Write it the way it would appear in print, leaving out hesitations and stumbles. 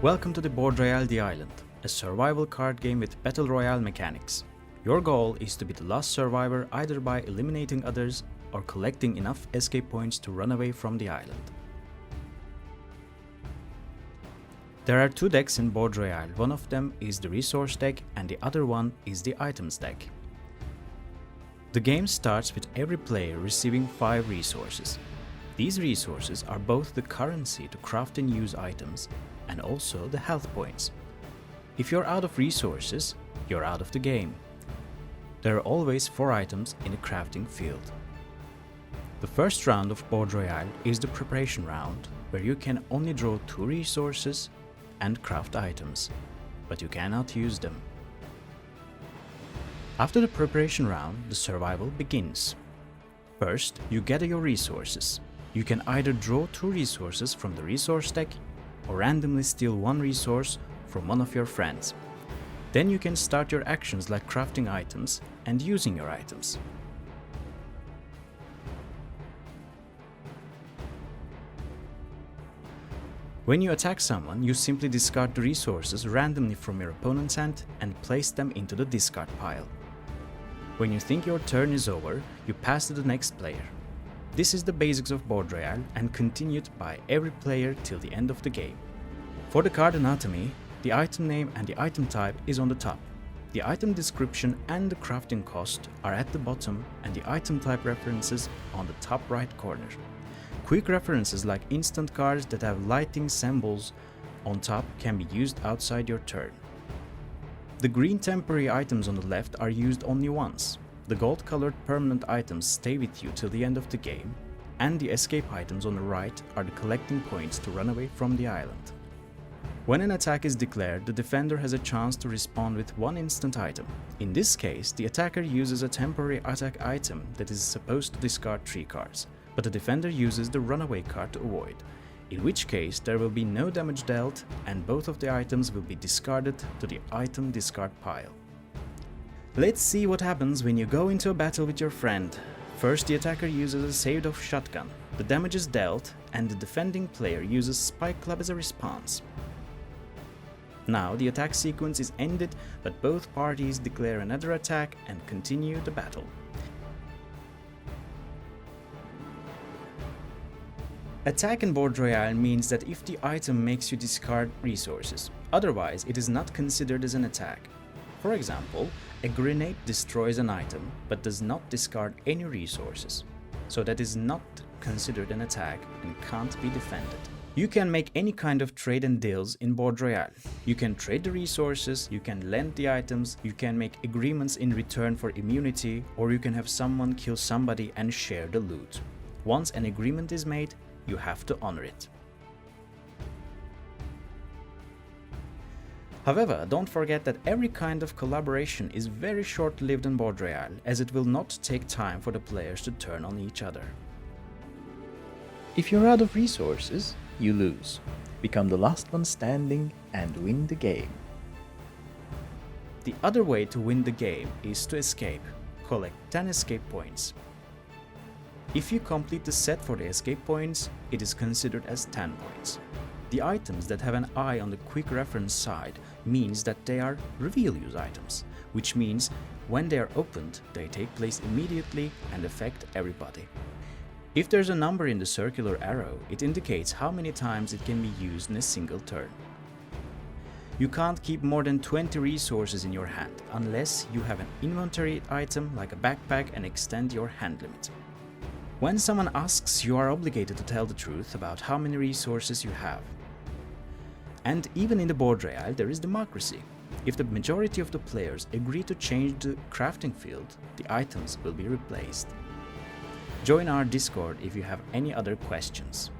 Welcome to the Board Royale the Island, a survival card game with battle royale mechanics. Your goal is to be the last survivor either by eliminating others or collecting enough escape points to run away from the island. There are two decks in Board Royale. One of them is the resource deck and the other one is the items deck. The game starts with every player receiving 5 resources. These resources are both the currency to craft and use items and also the health points. If you're out of resources, you're out of the game. There are always 4 items in the crafting field. The first round of Board Royale is the preparation round, where you can only draw 2 resources and craft items, but you cannot use them. After the preparation round, the survival begins. First, you gather your resources. You can either draw 2 resources from the resource deck or randomly steal 1 resource from one of your friends. Then you can start your actions like crafting items and using your items. When you attack someone, you simply discard the resources randomly from your opponent's hand and place them into the discard pile. When you think your turn is over, you pass to the next player. This is the basics of Board Royale and continued by every player till the end of the game. For the card anatomy, the item name and the item type is on the top. The item description and the crafting cost are at the bottom and the item type references on the top right corner. Quick references like instant cards that have lighting symbols on top can be used outside your turn. The green temporary items on the left are used only once. The gold-colored permanent items stay with you till the end of the game, and the escape items on the right are the collecting points to run away from the island. When an attack is declared, the defender has a chance to respond with 1 instant item. In this case, the attacker uses a temporary attack item that is supposed to discard 3 cards, but the defender uses the runaway card to avoid, in which case there will be no damage dealt and both of the items will be discarded to the item discard pile. Let's see what happens when you go into a battle with your friend. First, the attacker uses a saved-off shotgun. The damage is dealt, and the defending player uses Spike Club as a response. Now, the attack sequence is ended, but both parties declare another attack and continue the battle. Attack in Board Royale means that if the item makes you discard resources, otherwise it is not considered as an attack. For example, a grenade destroys an item but does not discard any resources, so that is not considered an attack and can't be defended. You can make any kind of trade and deals in Board Royale. You can trade the resources, you can lend the items, you can make agreements in return for immunity, or you can have someone kill somebody and share the loot. Once an agreement is made, you have to honor it. However, don't forget that every kind of collaboration is very short-lived in Board Royale, as it will not take time for the players to turn on each other. If you're out of resources, you lose. Become the last one standing and win the game. The other way to win the game is to escape. Collect 10 escape points. If you complete the set for the escape points, it is considered as 10 points. The items that have an eye on the quick reference side means that they are reveal use items, which means when they are opened, they take place immediately and affect everybody. If there's a number in the circular arrow, it indicates how many times it can be used in a single turn. You can't keep more than 20 resources in your hand unless you have an inventory item like a backpack and extend your hand limit. When someone asks, you are obligated to tell the truth about how many resources you have. And even in the Board Royale, there is democracy. If the majority of the players agree to change the crafting field, the items will be replaced. Join our Discord if you have any other questions.